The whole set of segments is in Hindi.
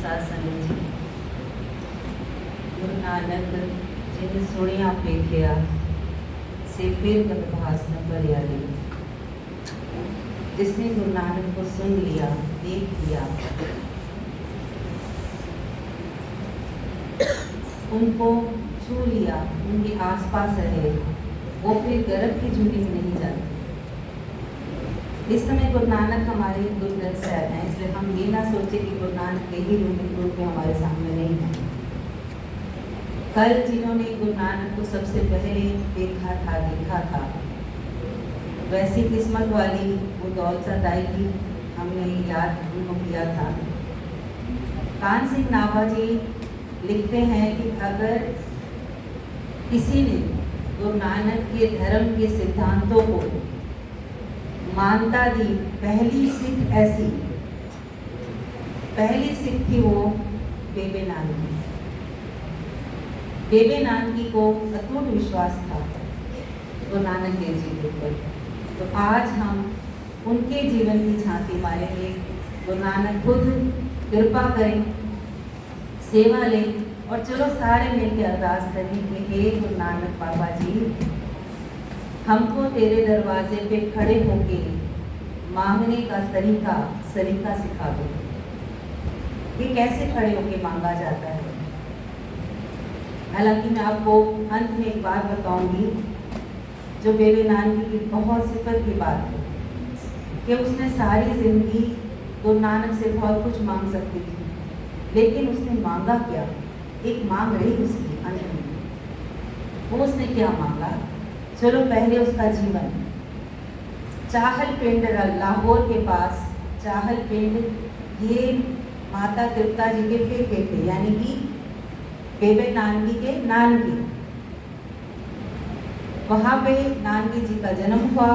साथ संगत जी, गुरु नानक जिन सुनिया पेखिया से फिर कदभास न भरिया ले। जिसने गुरु नानक को सुन लिया, देख लिया, उनको छू लिया, उनके आसपास रहे, वो फिर गर्भ की झूठी में नहीं जाते। इस समय गुरु नानक हमारे गुरु ग्रंथ साहिब हैं, इसलिए हम ये ना सोचे कि गुरु नानक के ही रूप में हमारे सामने नहीं है। कल जिन्होंने गुरु नानक को सबसे पहले देखा था, वैसी किस्मत वाली वो दौलत दाई की हमने याद उनको किया था। कान सिंह नाभा जी लिखते हैं कि अगर किसी ने गुरु नानक के धर्म के सिद्धांतों को मानता दी, पहली सिख थी वो बेबे नानकी। बेबे नानकी को अटूट विश्वास था गुरु नानक देव जी के ऊपर। तो आज हम उनके जीवन की झांकी मारेंगे। गुरु नानक खुद कृपा करें, सेवा लें और चलो सारे मिलकर अरदास करें कि हे गुरु नानक बाबा जी, हमको तेरे दरवाजे पे खड़े होके मांगने का सलीका सिखा दो। ये कैसे खड़े होके मांगा जाता है? हालांकि मैं आपको अंत में एक बात बताऊंगी जो बेबे नानकी की बहुत सिफत की बात है कि उसने सारी जिंदगी गुरु नानक से बहुत कुछ मांग सकती थी, लेकिन उसने मांगा क्या? एक मांग रही उसकी अंत में। वो उसने क्या मांगा? चलो पहले उसका जीवन, चाहल पिंड लाहौर के पास चाहल पिंड, ये माता तृप्ता जी के पेके थे, यानी कि बेबे नानकी के नानकी। वहाँ पे नानकी जी का जन्म हुआ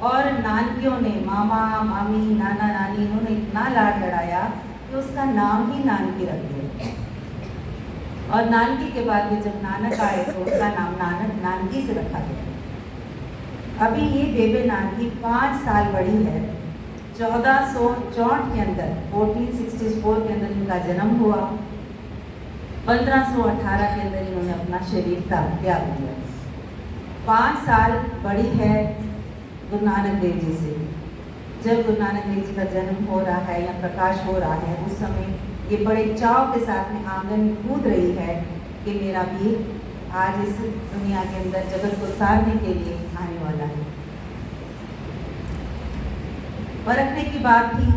और नानकियों ने, मामा मामी नाना नानी, इन्होंने इतना लाड लड़ाया कि उसका नाम ही नानकी रख दिया। और नानकी के बाद में जब नानक आए तो उसका नाम नानक नानकी से रखा गया। अभी ये बेबे नानकी 5 साल बड़ी है। 1464 के अंदर, 1464 के अंदर इनका जन्म हुआ। 1518 के अंदर इन्होंने अपना शरीर त्याग दिया। 5 साल बड़ी है गुरु नानक देव जी से। जब गुरु नानक देव जी का जन्म हो रहा है या प्रकाश हो रहा है, उस समय ये बड़े चाव के साथ में आंगन में कूद रही है कि मेरा वीर आज इस दुनिया के अंदर जगत को सारने के लिए आने वाला है। परखने की बात थी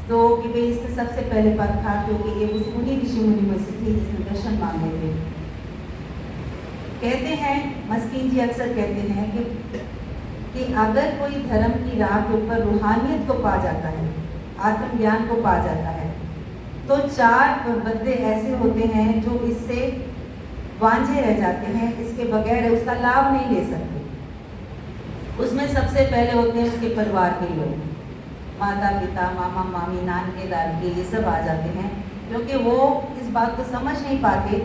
तो कि भाई इसने सबसे पहले परखा, क्योंकि ये उस उन्हीं ऋषि मुनि में से थी जिसने दर्शन मांगे थे। कहते हैं, मस्कीन जी अक्सर कहते हैं कि अगर कोई धर्म की राह के ऊपर रूहानियत को पा जाता है, आत्मज्ञान को पा जाता है, तो 4 बंदे ऐसे होते हैं जो इससे वांझे रह जाते हैं, इसके बगैर उसका लाभ नहीं ले सकते। उसमें सबसे पहले होते हैं उसके परिवार के लोग, माता पिता, मामा मामी, नानके दादके, ये सब आ जाते हैं, क्योंकि वो इस बात को समझ नहीं पाते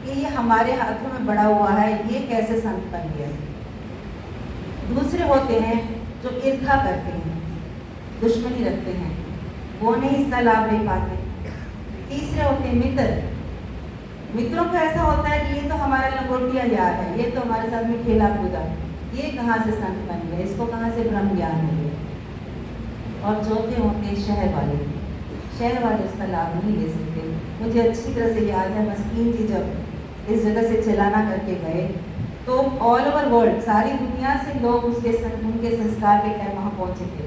कि ये हमारे हाथों में बड़ा हुआ है, ये कैसे संत बन गया। दूसरे होते हैं जो ईर्ष्या करते हैं, दुश्मनी रखते हैं, वो नहीं इसका लाभ ले पाते। तीसरे होते हैं मित्र। मित्रों को ऐसा होता है कि ये तो हमारा लंगोटिया यार है, ये तो हमारे साथ में खेला कूदा, ये कहाँ से संत बन गया, इसको कहाँ से ब्रह्म ज्ञान हो गया। और चौथे होते हैं शहर वाले उसका लाभ नहीं ले सकते। मुझे अच्छी तरह से याद है, मस्कीन जी जब इस जगह से चलाना करके गए तो ऑल ओवर वर्ल्ड, सारी दुनिया से लोग उनके संस्कार के टाइम वहाँ पहुँचे थे।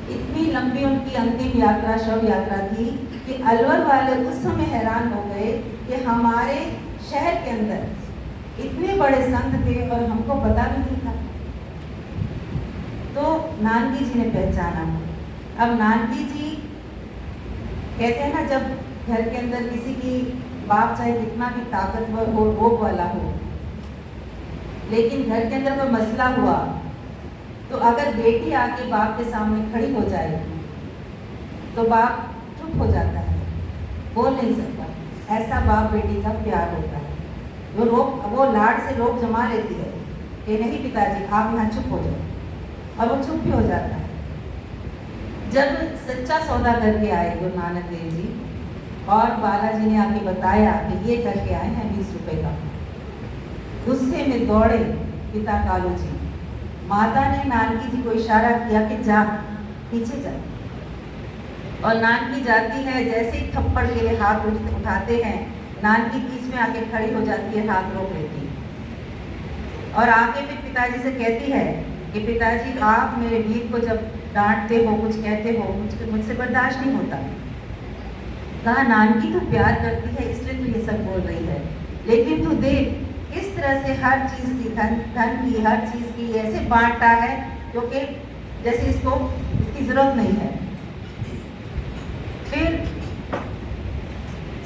इतनी लंबी उनकी अंतिम यात्रा, शव यात्रा थी कि अलवर वाले उस समय हैरान हो गए कि हमारे शहर के अंदर इतने बड़े संत थे और हमको पता भी नहीं था। तो नानकी जी ने पहचाना। अब नानकी जी कहते हैं ना, जब घर के अंदर किसी की बाप चाहे कितना भी ताकतवर हो, रोग वाला हो, लेकिन घर के अंदर कोई मसला हुआ तो अगर बेटी आके बाप के सामने खड़ी हो जाएगी तो बाप चुप हो जाता है, बोल नहीं सकता। ऐसा बाप बेटी का प्यार होता है। वो लाड से रोक जमा लेती है कि नहीं पिताजी आप यहाँ चुप हो जाओ, और वो चुप भी हो जाता है। जब सच्चा सौदा करके आए गुरु नानक देव जी और बालाजी ने आके बताया कि ये करके आए हैं 20 रुपए का, गुस्से में दौड़े पिता कालू जी। माता ने नानकी जी को इशारा किया कि जा पीछे जा, और नानकी जाती है, जैसे ही थप्पड़ के लिए हाथ उठाते हैं, नानकी बीच में आके खड़ी हो जाती है, हाथ रोक लेती है और आके फिर पिताजी से कहती है कि पिताजी आप मेरे वीर को जब डांटते हो, कुछ कहते हो, मुझसे बर्दाश्त नहीं होता। कहा नानकी तू प्यार करती है इसलिए तू ये सब बोल रही है, लेकिन तू देख इस तरह से हर चीज़ की धन की हर चीज़ की ऐसे बांटता है क्योंकि जैसे इसको इसकी जरूरत नहीं है। फिर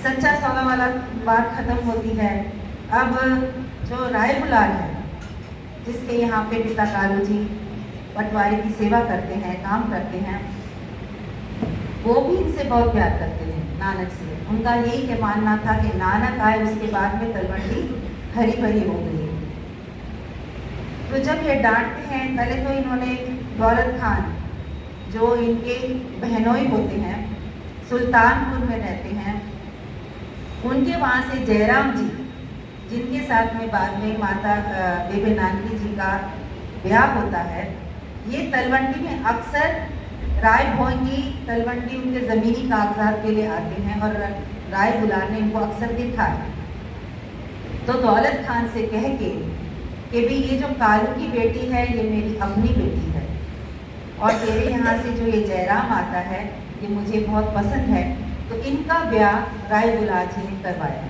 सच्चा सौदा वाला बात खत्म होती है। अब जो राय बुलार है, जिसके यहाँ पे पिता कालू जी पटवारी की सेवा करते हैं, काम करते हैं, वो भी इनसे बहुत प्यार करते हैं नानक से। उनका यही मानना था कि नानक आए उसके बाद में तलवंडी हरी भरी हो गई। तो जब ये डांटते हैं, पहले तो इन्होंने दौलत खान जो इनके बहनोई होते हैं, सुल्तानपुर में रहते हैं, उनके वहाँ से जयराम जी, जिनके साथ में बाद में माता बेबे नानकी जी का ब्याह होता है, ये तलवंडी में अक्सर राय भोंगी तलवंडी उनके ज़मीनी कागजात के लिए आते हैं और राय बुलार ने इनको अक्सर देखा है। तो दौलत खान से कह के कि भी ये जो कालू की बेटी है ये मेरी अपनी बेटी है और तेरे यहाँ से जो ये जयराम आता है ये मुझे बहुत पसंद है, तो इनका ब्याह राय बुलार जी ने करवाया।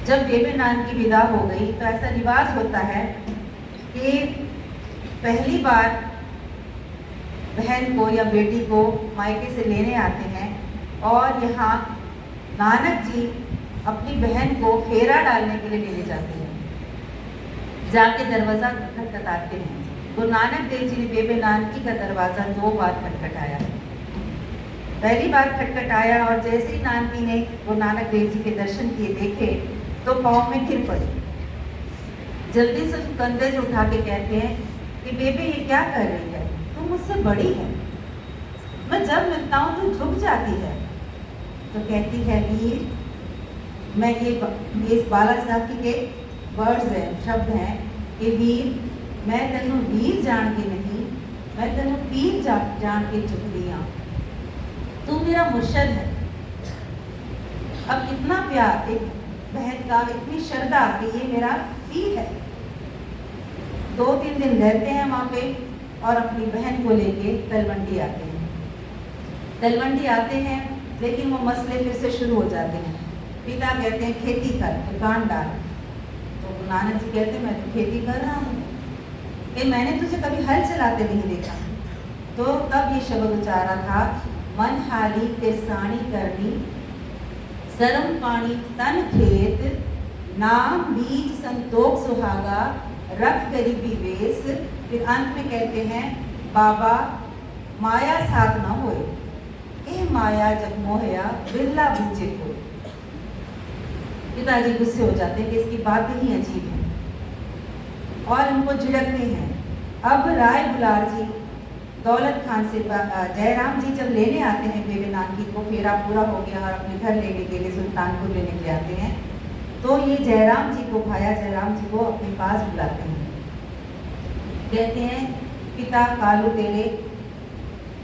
जब बेबे नानकी विदा हो गई तो ऐसा रिवाज होता है कि पहली बार बहन को या बेटी को मायके से लेने आते हैं और यहाँ नानक जी अपनी बहन को फेरा डालने के लिए लेने जाते हैं। जाके दरवाज़ा खटखटाते हैं। गुरु नानक देव जी ने बेबे नानकी का दरवाज़ा 2 बार खटखटाया। पहली बार खटखटाया और जैसे ही नानकी ने गुरु नानक देव जी के दर्शन किए, देखे तो पाँव में गिर पड़ी। जल्दी से कंधे से उठा के कहते हैं कि बेबे ये क्या कर रही है, तू मुझसे बड़ी है, मैं जब मिलता हूँ तो झुक जाती है। तो कहती है वीर, मैं ये बाला साहब के वर्ड्स हैं, शब्द हैं कि वीर मैं तेनू वीर जान के नहीं, मैं तेनू पीर जान के झुकदी हाँ, तू मेरा मुर्शद है। अब इतना प्यार एक बहन का, इतनी श्रद्धा कि ये मेरा पीर है। 2-3 दिन रहते हैं वहाँ पे और अपनी बहन को लेके तलवंडी आते हैं। तलवंडी आते हैं लेकिन वो मसले फिर से शुरू हो जाते हैं। पिता कहते हैं खेती कर, दुकान डाल। तो नानक जी कहते हैं मैं तो खेती कर रहा हूँ, कि मैंने तुझे कभी हल चलाते नहीं देखा। तो तब ये शब्द उचारा था, मन हाली तिरसानी करनी, सरम पानी तन खेत, नाम बीज संतोख सुहागा, रख गरीबी वेश। फिर अंत में कहते हैं बाबा माया साथ न होए, ए माया जब मोहया बिरला बूझे को। पिताजी गुस्से हो जाते हैं कि इसकी बात ही अजीब है और उनको झिड़कते हैं। अब राय बुलार जी दौलत खान से जयराम जी जब लेने आते हैं बेबे नानकी को, फेरा पूरा हो गया और अपने घर लेने के लिए सुल्तानपुर लेने के लिए आते हैं, तो ये जयराम जी को, भाया जयराम जी को अपने पास बुलाते हैं। कहते हैं पिता कालू तेरे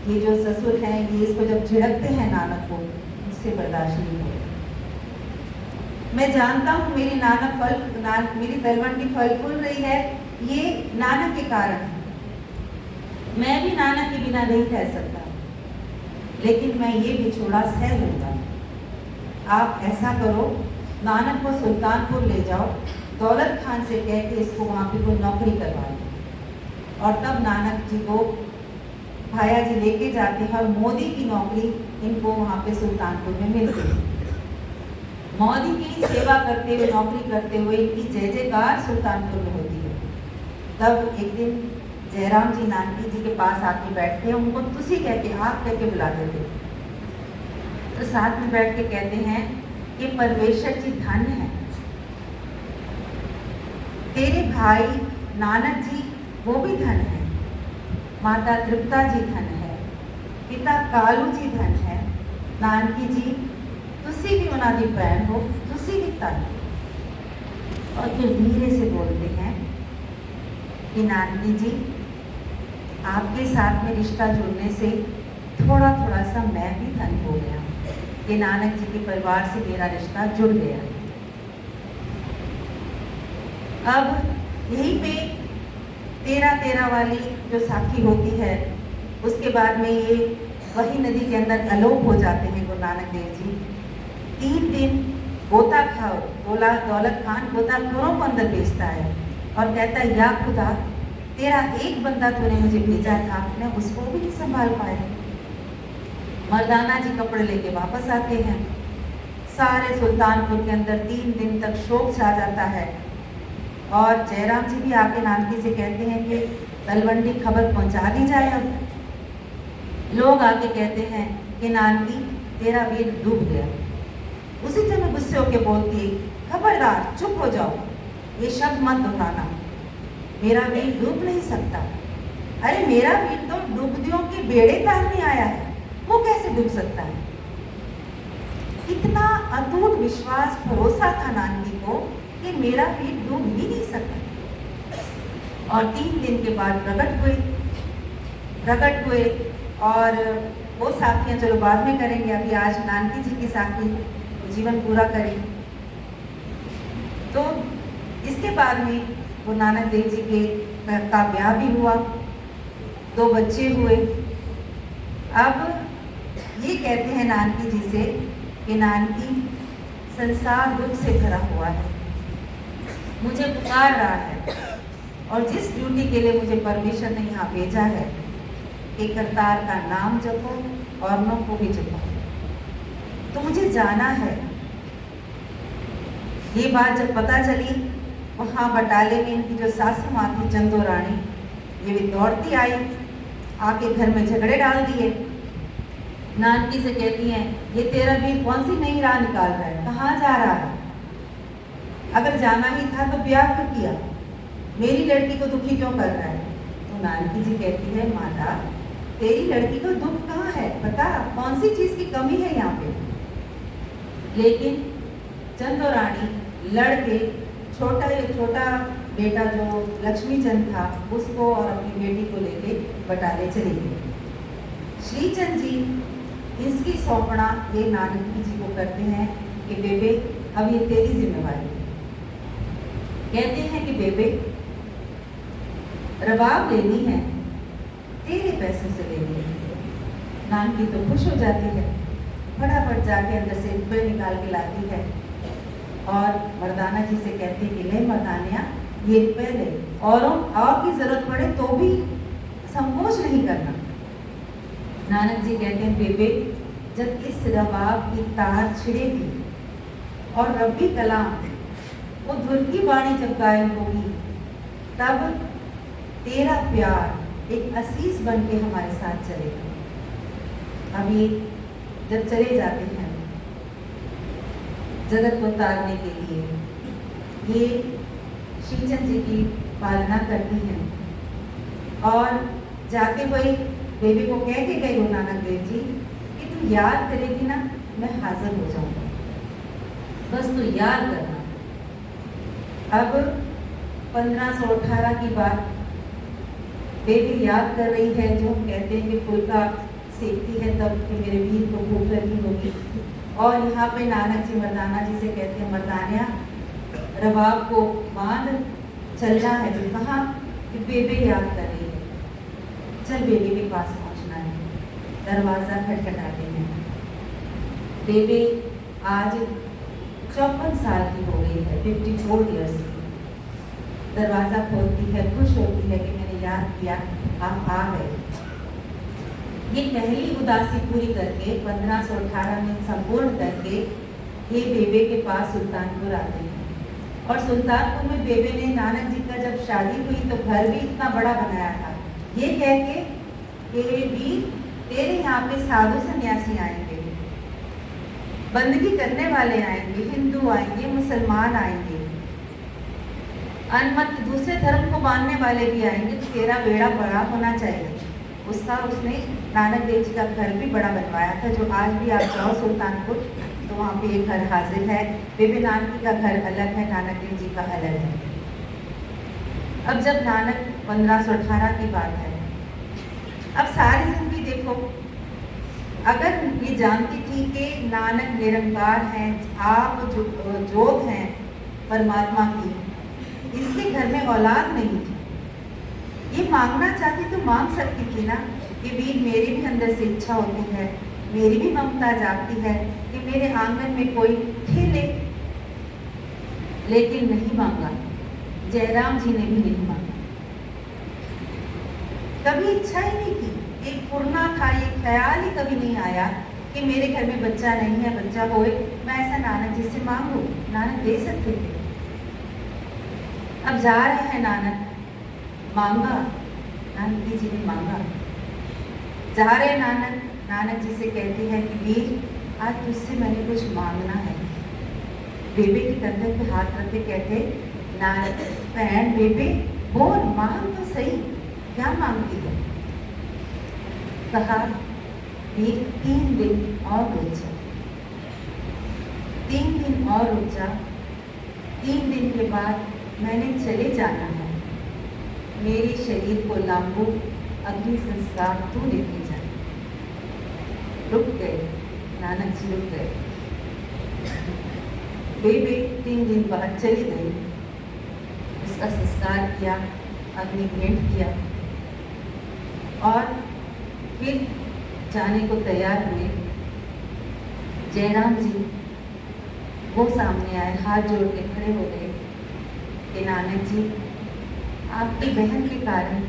ये जो ससुर हैं ये इसको जब झिड़कते हैं नानक को, उससे बर्दाश्त नहीं हो। मैं जानता हूँ मेरी मेरी तलवंडी फल फूल रही है, ये नानक के कारण है। मैं भी नानक के बिना नहीं रह सकता, लेकिन मैं ये बिछोड़ा सह लूँगा। आप ऐसा करो, नानक को सुल्तानपुर ले जाओ, दौलत खान से कह के इसको वहाँ पे कोई नौकरी करवा दो। और तब नानक जी को भाया जी लेके जाते हैं और मोदी की नौकरी इनको वहाँ पे सुल्तानपुर में मिलती है। मोदी की सेवा करते हुए, नौकरी करते हुए इनकी जय जयकार सुल्तानपुर में होती है। तब एक दिन जयराम जी नानकी जी के पास आके बैठते हैं, उनको तुसी कह के, आप कह के बुलाते थे। तो साथ में बैठ के कहते हैं कि परमेश्वर जी धन्य है, तेरे भाई नानक जी वो भी धन्य है। माता तृप्ता जी धन है, पिता कालू जी धन है, नानकी जी तुसी भी उन्हों की भैन हो, तुसी भी धन हो। और फिर धीरे से बोलते हैं कि नानकी जी आपके साथ में रिश्ता जुड़ने से थोड़ा थोड़ा सा मैं भी धन हो गया, ये नानक जी के परिवार से मेरा रिश्ता जुड़ गया। अब यहीं पे 13-13 वाली जो साखी होती है, उसके बाद में ये वही नदी के अंदर अलोप हो जाते हैं गुरु नानक देव जी। 3 दिन गोताखोर दौलत खान गोताखोरों को अंदर भेजता है और कहता है या खुदा तेरा एक बंदा तूने मुझे भेजा था, मैं उसको भी नहीं संभाल पाया। मर्दाना जी कपड़े लेके वापस आते हैं। सारे सुल्तानपुर के अंदर 3 दिन तक शोक छा जाता है और जयराम जी भी आके नानकी से कहते हैं कि तलवंडी खबर पहुंचा दी जाए। अब लोग आके कहते हैं कि नानकी तेरा वीर डूब गया। उसी समय गुस्से होकर बोलती है खबरदार चुप हो जाओ, ये शब्द मत दोहराना, मेरा वीर डूब नहीं सकता। अरे मेरा वीर तो डूबदियों के बेड़े तारने आया है, वो कैसे डूब सकता है। इतना अटूट विश्वास भरोसा था नानकी को कि मेरा वीर डूब ही नहीं सकता। और 3 दिन के बाद प्रकट हुए और वो साखियाँ चलो बाद में करेंगे, अभी आज नानकी जी की साखी जीवन पूरा करें। तो इसके बाद में वो नानक देव जी के का ब्याह भी हुआ, 2 बच्चे हुए। अब ये कहते हैं नानकी जी से कि नानकी संसार दुख से भरा हुआ है, मुझे पुकार रहा है और जिस ड्यूटी के लिए मुझे परमेश्वर ने यहाँ भेजा है कि करतार का नाम जपो और नौ को भी जपो, तो मुझे जाना है। ये बात जब पता चली, वहाँ बटाले में इनकी जो सासू माँ थी चंदो रानी, ये भी दौड़ती आई, आके घर में झगड़े डाल दिए। नानकी से कहती हैं ये तेरा वीर कौन सी नई राह निकाल रहा है, कहाँ जा रहा है, अगर जाना ही था तो ब्याह क्यों किया, मेरी लड़की को दुखी क्यों कर रहा है। तो नानकी जी कहती है माता तेरी लड़की को दुख कहाँ है, बता कौन सी चीज की कमी है यहाँ पे। लेकिन चंदो रानी लड़के छोटा बेटा जो लक्ष्मी चंद था उसको और अपनी बेटी को लेके बटाले चली गई। श्रीचंद जी इसकी सौंपना ये नानकी जी को करते हैं कि बेबे अब ये तेरी जिम्मेवारी। कहते हैं कि बेबे रबाब लेनी है, तेरे पैसों से लेनी है। नानकी तो खुश हो जाती है, फटाफट जाके अंदर से रुपये निकाल के लाती है और मर्दाना जी से कहती है कि ले मर्दानिया ये रुपये ले, और की जरूरत पड़े तो भी संकोच नहीं करना। नानक जी कहते हैं बेबे जब इस रबाब की तार छिड़ेगी और रब्बी कलाम वो धुर की बाणी जब गायब होगी, तब तेरा प्यार एक असीस बन के हमारे साथ चलेगा। अभी जब चले जाते हैं जगत को तारने के लिए, ये श्रीचंद जी की पालना करती हैं और जाके वही बेबी को कह के गए गुरु नानक देव जी कि तू याद करेगी ना मैं हाजिर हो जाऊंगा, बस तू याद करना। अब 1518 की बात बेबी याद कर रही है, जो हम कहते हैं कि फुल्का सेकती है तब कि मेरे वीर को भूख लगी होगी। और यहाँ पे नानक जी मर्दाना जी से कहते हैं मर्दानिया रबाब को बांध चलना है। तो कहा कि बेबे याद कर रही है, चल बेबे के पास पहुँचना है। दरवाज़ा खटखटाते हैं। बेबे आज 54 साल की हो गई है, 54 ईयर्स की। दरवाज़ा खोलती है, खुश होती है कि मैंने याद किया, आप आ गए। ये पहली उदासी पूरी करके 1518 में संपूर्ण करके ये बेबे के पास सुल्तानपुर आते हैं। और सुल्तानपुर में बेबे ने नानक जी का जब शादी हुई तो घर भी इतना बड़ा बनाया था, ये कह के कि वीर तेरे यहाँ पे साधु सन्यासी आएंगे, बंदगी करने वाले आएंगे, हिंदू आएंगे, मुसलमान आएंगे, अनमत दूसरे धर्म को मानने वाले भी आएंगे, तो तेरा बेड़ा बड़ा होना चाहिए। उसने नानक देव जी का घर भी बड़ा बनवाया था, जो आज भी आप जाओ सुल्तानपुर तो वहाँ पे एक घर हाजिर है। बेबी नानकी का घर अलग है, नानक देव जी का अलग है। अब जब नानक 1518 की बात है, अब सारी जिंदगी देखो, अगर ये जानती थी कि नानक निरंकार हैं, आप जोत हैं परमात्मा की, इसके घर में औलाद नहीं थी, ये मांगना चाहती तो मांग सकती थी ना कि वीर मेरे भी अंदर से इच्छा होती है, मेरी भी ममता जागती है कि मेरे आंगन में कोई खेले, लेकिन नहीं मांगा। जयराम जी ने भी नहीं मांगा, कभी इच्छा ही नहीं की, एक फुरना था, ये ख्याल ही कभी नहीं आया कि मेरे घर में बच्चा नहीं है, बच्चा होए मैं ऐसा नानक जी से मांगू। नानक दे सकते थे। अब जा रहे हैं नानक, मांगा, नानक जी ने मांगा। जा रहे नानक, नानक जी से कहती है कि वीर आज तुझसे मैंने कुछ मांगना है। बेबे के कंधे पे हाथ रख के कहते, नानक बहन बेबे बोल, मांग तो सही, क्या मांगती है? कहा वीर 3 दिन और रुक जा, 3 दिन और रुक जा, 3 दिन के बाद मैंने चले जाना है, मेरे शरीर को लांबू अग्नि संस्कार तू लेके जा। रुक गए, नानक जी रुक गए। बेबे 3 दिन बाद चली गई, उसका संस्कार किया, अग्नि भेंट किया और फिर जाने को तैयार हुए। जयराम जी वो सामने आए, हाथ जोड़ के खड़े हो गए कि नानक जी आपकी बहन के कारण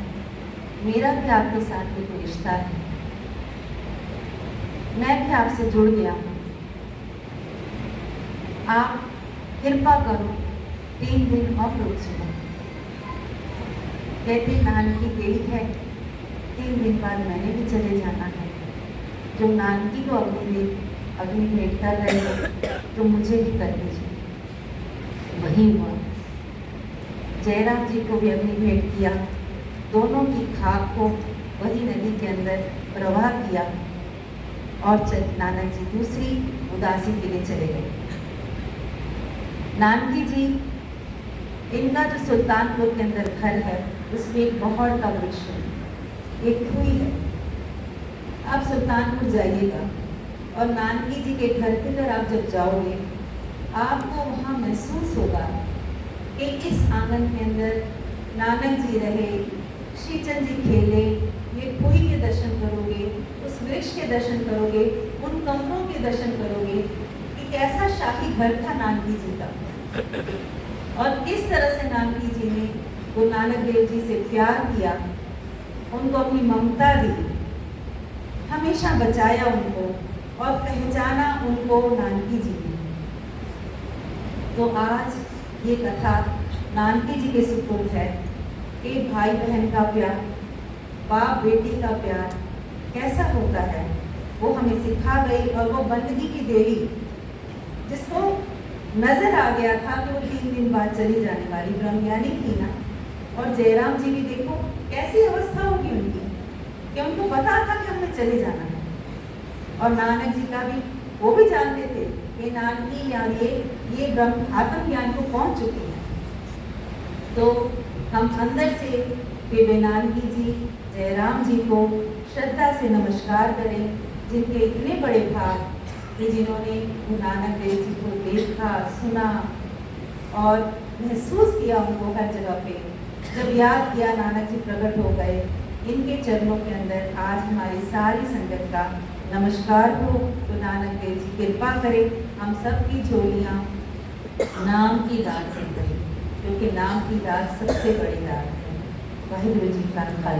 मेरा भी आपके साथ एक रिश्ता है, मैं भी आपसे जुड़ गया हूँ, आप कृपा करो 3 दिन और रुक जाओ। कहते नानकी गई है, 3 दिन बाद मैंने भी चले जाना है, जो नानकी को अग्नि भेंट कर रहे हो तो मुझे भी कर दीजिए। वही हुआ, जयराम जी को भी अग्नि भेंट किया, दोनों की खाक को वही नदी के अंदर प्रवाह किया और नानक जी दूसरी उदासी के लिए चले गए। नानकी जी, इनका जो सुल्तानपुर के अंदर घर है उसमें एक बहड़ का वृक्ष है, एक खुई है। आप सुल्तानपुर जाइएगा और नानकी जी के घर के अंदर आप जब जाओगे, आपको वहाँ महसूस होगा कि इस आंगन के अंदर नानक जी रहे, श्रीचंद जी खेले, ये खुई के दर्शन करोगे, उस वृक्ष के दर्शन करोगे, उन कमरों के दर्शन करोगे कि कैसा शाही घर था नानकी जी का और किस तरह से नानकी जी ने गुरु नानक देव जी से प्यार किया, उनको अपनी ममता दी, हमेशा बचाया उनको और पहचाना उनको नानकी जी ने। तो आज ये कथा नानकी जी के सुपुर्द है कि भाई बहन का प्यार, बाप बेटी का प्यार कैसा होता है, वो हमें सिखा गई। और वो बंदगी की देवी जिसको नजर आ गया था कि वो 3 दिन बाद चली जाने वाली ब्रह्मज्ञानी थी ना, और जयराम जी भी देखो कैसी अवस्था होगी उनकी कि उनको पता था कि हमें चले जाना है, और नानक जी का भी वो भी जानते थे कि नानकी या ये ब्रह्म आत्म ज्ञान को पहुंच चुकी है। तो हम अंदर से बेबे नानकी जी, जयराम जी को श्रद्धा से नमस्कार करें, जिनके इतने बड़े भाग कि जिन्होंने गुरु नानक देव जी को देखा, सुना और महसूस किया उनको हर जगह पे। जब याद किया नानक जी प्रकट हो गए, इनके चरणों के अंदर आज हमारी सारी संगत का नमस्कार हो। तो नानक देव जी कृपा करें, हम सब की झोलियाँ नाम की दात से करें, क्योंकि नाम की दात सबसे बड़ी दात है। वाहिगुरु जी का खालसा।